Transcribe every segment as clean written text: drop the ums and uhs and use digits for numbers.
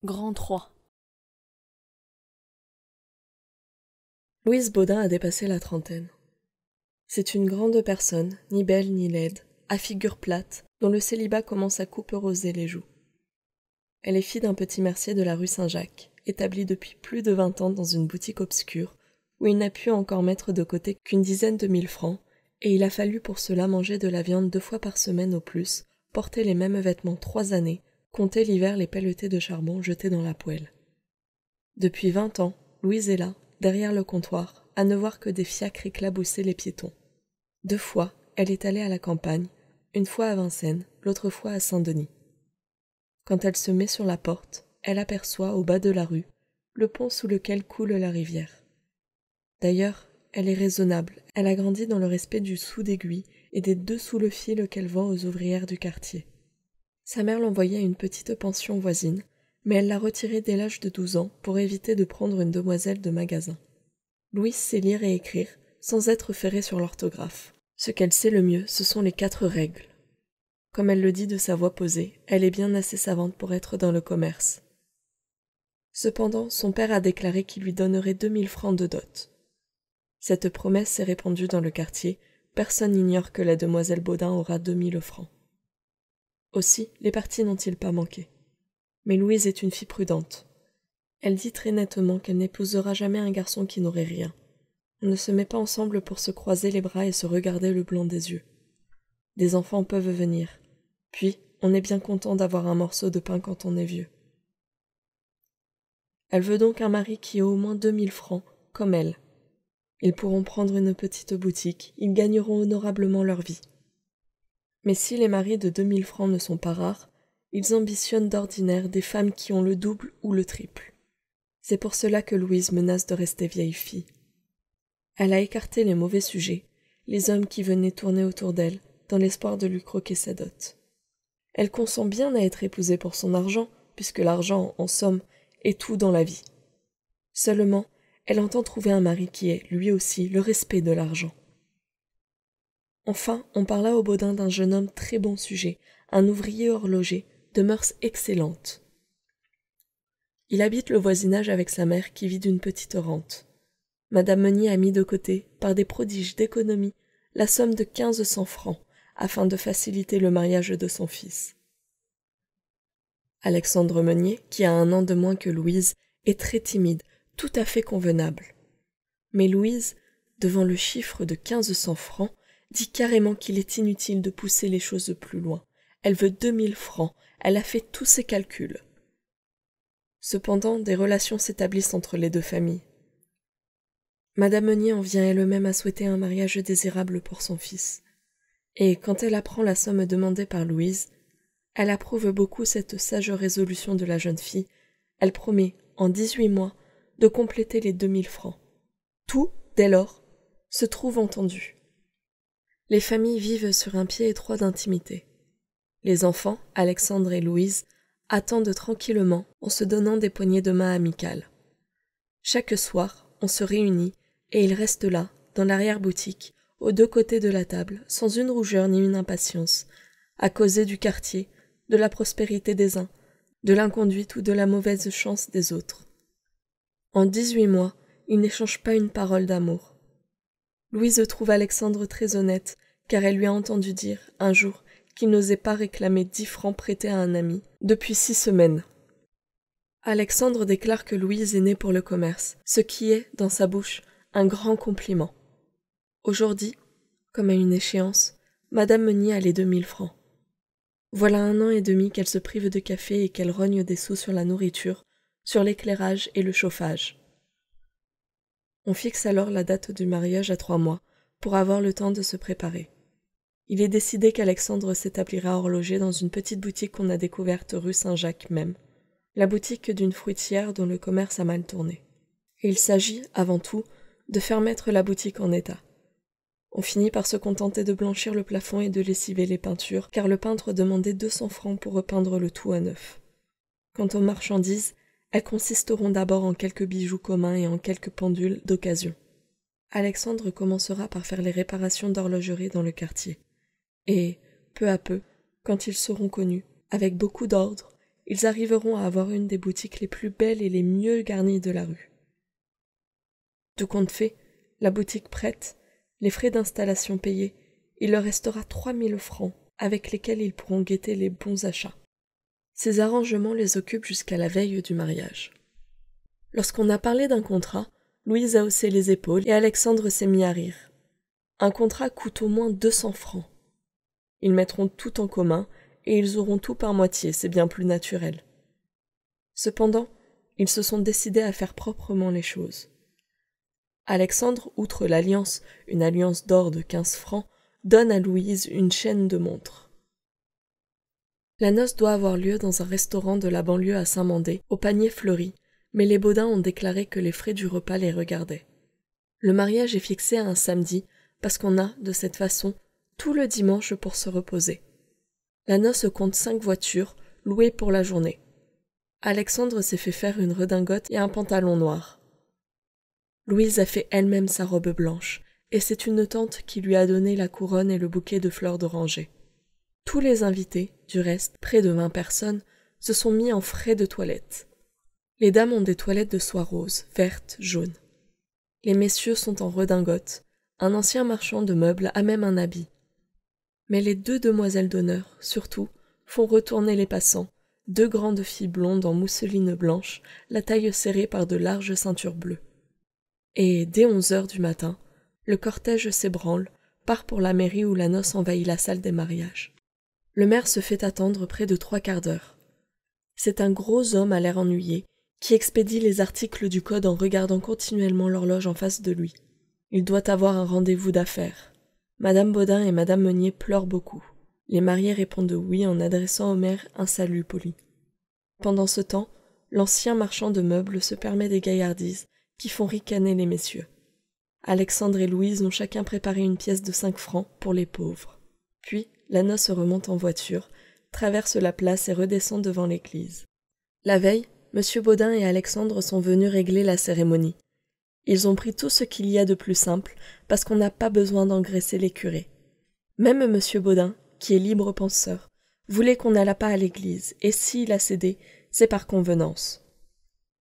Grand 3. Louise Baudin a dépassé la trentaine. C'est une grande personne, ni belle ni laide, à figure plate, dont le célibat commence à couperoser les joues. Elle est fille d'un petit mercier de la rue Saint-Jacques, établi depuis plus de 20 ans dans une boutique obscure, où il n'a pu encore mettre de côté qu'une dizaine de mille francs, et il a fallu pour cela manger de la viande 2 fois par semaine au plus, porter les mêmes vêtements 3 années, compter l'hiver les pelletées de charbon jetées dans la poêle. Depuis 20 ans, Louise est là, derrière le comptoir, à ne voir que des fiacres éclabousser les piétons. 2 fois, elle est allée à la campagne, une fois à Vincennes, l'autre fois à Saint-Denis. Quand elle se met sur la porte, elle aperçoit, au bas de la rue, le pont sous lequel coule la rivière. D'ailleurs, elle est raisonnable, elle a grandi dans le respect du sou d'aiguille et des 2 sous le fil qu'elle vend aux ouvrières du quartier. Sa mère l'envoyait à une petite pension voisine, mais elle l'a retirée dès l'âge de 12 ans pour éviter de prendre une demoiselle de magasin. Louise sait lire et écrire, sans être ferrée sur l'orthographe. Ce qu'elle sait le mieux, ce sont les 4 règles. Comme elle le dit de sa voix posée, elle est bien assez savante pour être dans le commerce. Cependant, son père a déclaré qu'il lui donnerait 2000 francs de dot. Cette promesse s'est répandue dans le quartier, personne n'ignore que la demoiselle Baudin aura 2000 francs. Aussi, les partis n'ont-ils pas manqué. Mais Louise est une fille prudente. Elle dit très nettement qu'elle n'épousera jamais un garçon qui n'aurait rien. On ne se met pas ensemble pour se croiser les bras et se regarder le blanc des yeux. Des enfants peuvent venir. Puis, on est bien content d'avoir un morceau de pain quand on est vieux. Elle veut donc un mari qui ait au moins 2000 francs, comme elle. Ils pourront prendre une petite boutique, ils gagneront honorablement leur vie. Mais si les maris de 2000 francs ne sont pas rares, ils ambitionnent d'ordinaire des femmes qui ont le double ou le triple. C'est pour cela que Louise menace de rester vieille fille. Elle a écarté les mauvais sujets, les hommes qui venaient tourner autour d'elle, dans l'espoir de lui croquer sa dot. Elle consent bien à être épousée pour son argent, puisque l'argent, en somme, est tout dans la vie. Seulement, elle entend trouver un mari qui ait, lui aussi, le respect de l'argent. Enfin, on parla au Baudin d'un jeune homme très bon sujet, un ouvrier horloger, de mœurs excellentes. Il habite le voisinage avec sa mère qui vit d'une petite rente. Madame Meunier a mis de côté, par des prodiges d'économie, la somme de 1500 francs, afin de faciliter le mariage de son fils. Alexandre Meunier, qui a 1 an de moins que Louise, est très timide, tout à fait convenable. Mais Louise, devant le chiffre de 1500 francs, dit carrément qu'il est inutile de pousser les choses plus loin. Elle veut 2000 francs, elle a fait tous ses calculs. Cependant, des relations s'établissent entre les 2 familles. Madame Meunier en vient elle-même à souhaiter un mariage désirable pour son fils. Et quand elle apprend la somme demandée par Louise, elle approuve beaucoup cette sage résolution de la jeune fille. Elle promet, en 18 mois, de compléter les 2000 francs. Tout, dès lors, se trouve entendu. Les familles vivent sur un pied étroit d'intimité. Les enfants, Alexandre et Louise, attendent tranquillement en se donnant des poignées de main amicales. Chaque soir, on se réunit et ils restent là, dans l'arrière-boutique, aux 2 côtés de la table, sans une rougeur ni une impatience, à causer du quartier, de la prospérité des uns, de l'inconduite ou de la mauvaise chance des autres. En 18 mois, ils n'échangent pas une parole d'amour. Louise trouve Alexandre très honnête, car elle lui a entendu dire, un jour, qu'il n'osait pas réclamer 10 francs prêtés à un ami, depuis 6 semaines. Alexandre déclare que Louise est née pour le commerce, ce qui est, dans sa bouche, un grand compliment. Aujourd'hui, comme à une échéance, Madame Meunier a les 2000 francs. Voilà 1 an et demi qu'elle se prive de café et qu'elle rogne des sous sur la nourriture, sur l'éclairage et le chauffage. On fixe alors la date du mariage à 3 mois, pour avoir le temps de se préparer. Il est décidé qu'Alexandre s'établira horloger dans une petite boutique qu'on a découverte rue Saint-Jacques même, la boutique d'une fruitière dont le commerce a mal tourné. Et il s'agit, avant tout, de faire mettre la boutique en état. On finit par se contenter de blanchir le plafond et de lessiver les peintures, car le peintre demandait 200 francs pour repeindre le tout à neuf. Quant aux marchandises, elles consisteront d'abord en quelques bijoux communs et en quelques pendules d'occasion. Alexandre commencera par faire les réparations d'horlogerie dans le quartier. Et, peu à peu, quand ils seront connus, avec beaucoup d'ordre, ils arriveront à avoir une des boutiques les plus belles et les mieux garnies de la rue. Tout compte fait, la boutique prête, les frais d'installation payés, il leur restera 3000 francs avec lesquels ils pourront guetter les bons achats. Ces arrangements les occupent jusqu'à la veille du mariage. Lorsqu'on a parlé d'un contrat, Louise a haussé les épaules et Alexandre s'est mis à rire. Un contrat coûte au moins 200 francs. Ils mettront tout en commun et ils auront tout par moitié, c'est bien plus naturel. Cependant, ils se sont décidés à faire proprement les choses. Alexandre, outre l'alliance, une alliance d'or de 15 francs, donne à Louise une chaîne de montres. La noce doit avoir lieu dans un restaurant de la banlieue à Saint-Mandé, au panier fleuri, mais les Baudin ont déclaré que les frais du repas les regardaient. Le mariage est fixé à un samedi, parce qu'on a, de cette façon, tout le dimanche pour se reposer. La noce compte 5 voitures, louées pour la journée. Alexandre s'est fait faire une redingote et un pantalon noir. Louise a fait elle-même sa robe blanche, et c'est une tante qui lui a donné la couronne et le bouquet de fleurs d'oranger. Tous les invités, du reste, près de 20 personnes, se sont mis en frais de toilette. Les dames ont des toilettes de soie rose, verte, jaune. Les messieurs sont en redingote. Un ancien marchand de meubles a même un habit. Mais les 2 demoiselles d'honneur, surtout, font retourner les passants, 2 grandes filles blondes en mousseline blanche, la taille serrée par de larges ceintures bleues. Et, dès 11 heures du matin, le cortège s'ébranle, part pour la mairie où la noce envahit la salle des mariages. Le maire se fait attendre près de 3/4 d'heure. C'est un gros homme à l'air ennuyé, qui expédie les articles du code en regardant continuellement l'horloge en face de lui. Il doit avoir un rendez-vous d'affaires. Madame Baudin et Madame Meunier pleurent beaucoup. Les mariés répondent oui en adressant au maire un salut poli. Pendant ce temps, l'ancien marchand de meubles se permet des gaillardises qui font ricaner les messieurs. Alexandre et Louise ont chacun préparé une pièce de 5 francs pour les pauvres. Puis, la noce remonte en voiture, traverse la place et redescend devant l'église. La veille, M. Baudin et Alexandre sont venus régler la cérémonie. Ils ont pris tout ce qu'il y a de plus simple, parce qu'on n'a pas besoin d'engraisser les curés. Même M. Baudin, qui est libre penseur, voulait qu'on n'allât pas à l'église, et s'il a cédé, c'est par convenance.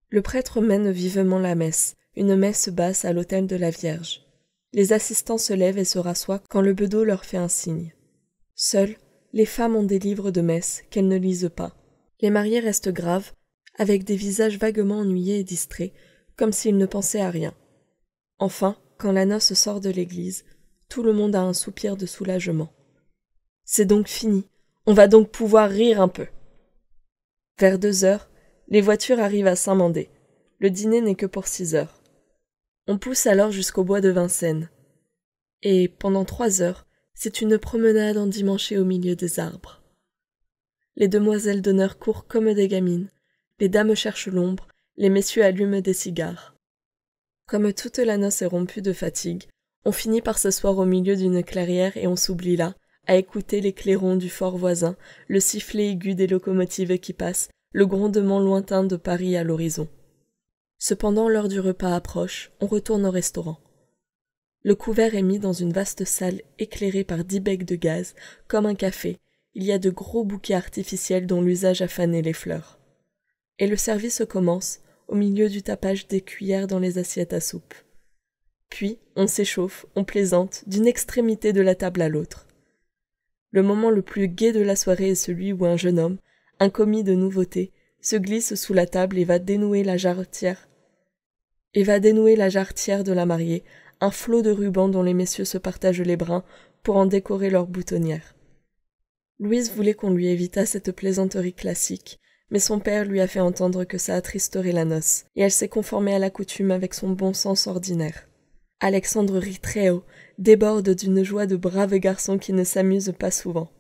Le prêtre mène vivement la messe, une messe basse à l'autel de la Vierge. Les assistants se lèvent et se rassoient quand le bedeau leur fait un signe. Seules, les femmes ont des livres de messe qu'elles ne lisent pas. Les mariés restent graves, avec des visages vaguement ennuyés et distraits, comme s'ils ne pensaient à rien. Enfin, quand la noce sort de l'église, tout le monde a un soupir de soulagement. C'est donc fini, on va donc pouvoir rire un peu. Vers 2 heures, les voitures arrivent à Saint-Mandé. Le dîner n'est que pour 6 heures. On pousse alors jusqu'au bois de Vincennes. Et, pendant 3 heures, c'est une promenade endimanchée au milieu des arbres. Les demoiselles d'honneur courent comme des gamines, les dames cherchent l'ombre, les messieurs allument des cigares. Comme toute la noce est rompue de fatigue, on finit par s'asseoir au milieu d'une clairière et on s'oublie là, à écouter les clairons du fort voisin, le sifflet aigu des locomotives qui passent, le grondement lointain de Paris à l'horizon. Cependant, l'heure du repas approche, on retourne au restaurant. Le couvert est mis dans une vaste salle éclairée par 10 becs de gaz, comme un café. Il y a de gros bouquets artificiels dont l'usage a fané les fleurs. Et le service commence, au milieu du tapage des cuillères dans les assiettes à soupe. Puis, on s'échauffe, on plaisante, d'une extrémité de la table à l'autre. Le moment le plus gai de la soirée est celui où un jeune homme, un commis de nouveauté, se glisse sous la table et va dénouer la jarretière de la mariée, un flot de rubans dont les messieurs se partagent les brins pour en décorer leurs boutonnières. Louise voulait qu'on lui évitât cette plaisanterie classique, mais son père lui a fait entendre que ça attristerait la noce, et elle s'est conformée à la coutume avec son bon sens ordinaire. Alexandre rit très haut, déborde d'une joie de brave garçon qui ne s'amuse pas souvent.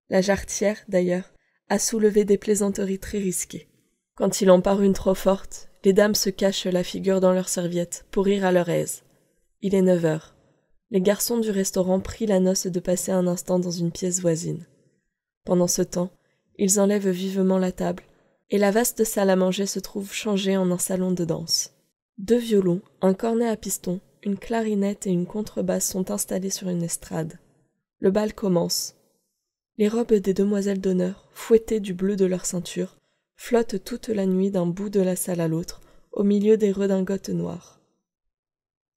La jarretière, d'ailleurs, a soulevé des plaisanteries très risquées. Quand il en part une trop forte, les dames se cachent la figure dans leurs serviettes pour rire à leur aise. Il est 9 heures. Les garçons du restaurant prient la noce de passer un instant dans une pièce voisine. Pendant ce temps, ils enlèvent vivement la table, et la vaste salle à manger se trouve changée en un salon de danse. 2 violons, un cornet à piston, une clarinette et une contrebasse sont installés sur une estrade. Le bal commence. Les robes des demoiselles d'honneur, fouettées du bleu de leur ceinture, flottent toute la nuit d'un bout de la salle à l'autre, au milieu des redingotes noires.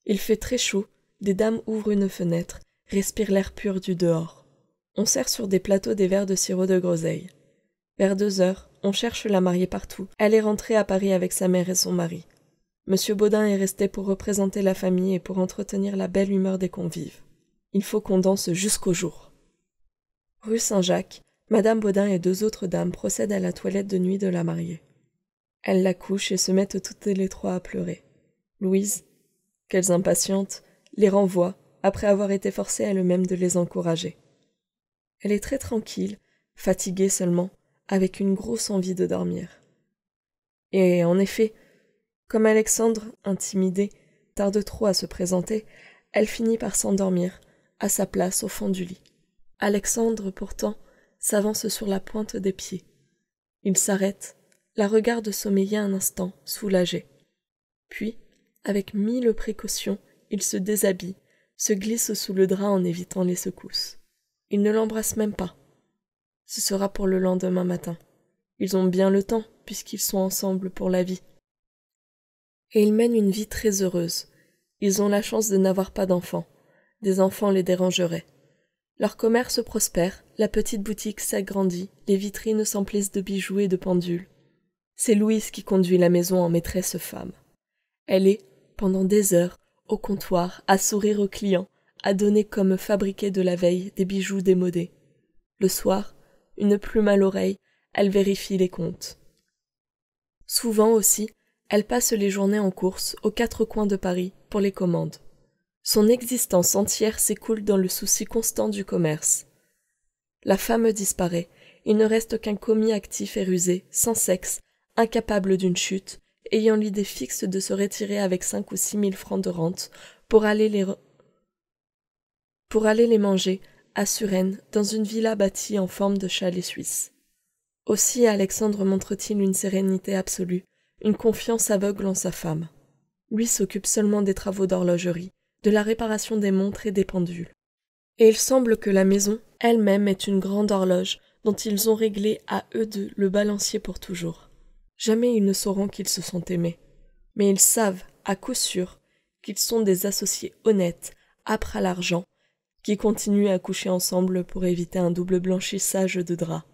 Il fait très chaud, des dames ouvrent une fenêtre, respirent l'air pur du dehors. On sert sur des plateaux des verres de sirop de groseille. Vers 2 heures, on cherche la mariée partout. Elle est rentrée à Paris avec sa mère et son mari. Monsieur Baudin est resté pour représenter la famille et pour entretenir la belle humeur des convives. Il faut qu'on danse jusqu'au jour. Rue Saint-Jacques, Madame Baudin et 2 autres dames procèdent à la toilette de nuit de la mariée. Elles la couchent et se mettent toutes les 3 à pleurer. Louise, qu'elles impatientes, les renvoie, après avoir été forcée elle-même de les encourager. Elle est très tranquille, fatiguée seulement, avec une grosse envie de dormir. Et en effet, comme Alexandre, intimidée, tarde trop à se présenter, elle finit par s'endormir, à sa place au fond du lit. Alexandre, pourtant, s'avance sur la pointe des pieds. Il s'arrête, la regarde sommeiller un instant, soulagé. Puis, avec 1000 précautions, il se déshabille, se glisse sous le drap en évitant les secousses. Il ne l'embrasse même pas. Ce sera pour le lendemain matin. Ils ont bien le temps, puisqu'ils sont ensemble pour la vie. Et ils mènent une vie très heureuse. Ils ont la chance de n'avoir pas d'enfants. Des enfants les dérangeraient. Leur commerce prospère, la petite boutique s'agrandit, les vitrines s'emplissent de bijoux et de pendules. C'est Louise qui conduit la maison en maîtresse femme. Elle est, pendant des heures, au comptoir, à sourire aux clients, à donner comme fabriqués de la veille des bijoux démodés. Le soir, une plume à l'oreille, elle vérifie les comptes. Souvent aussi, elle passe les journées en course aux 4 coins de Paris pour les commandes. Son existence entière s'écoule dans le souci constant du commerce. La femme disparaît, il ne reste qu'un commis actif et rusé, sans sexe, incapable d'une chute, ayant l'idée fixe de se retirer avec 5 ou 6 000 francs de rente pour aller les manger à Suresnes, dans une villa bâtie en forme de chalet suisse. Aussi Alexandre montre-t-il une sérénité absolue, une confiance aveugle en sa femme. Lui s'occupe seulement des travaux d'horlogerie, de la réparation des montres et des pendules. Et il semble que la maison elle-même est une grande horloge dont ils ont réglé à eux deux le balancier pour toujours. Jamais ils ne sauront qu'ils se sont aimés, mais ils savent, à coup sûr, qu'ils sont des associés honnêtes, âpres à l'argent, qui continuent à coucher ensemble pour éviter un double blanchissage de draps.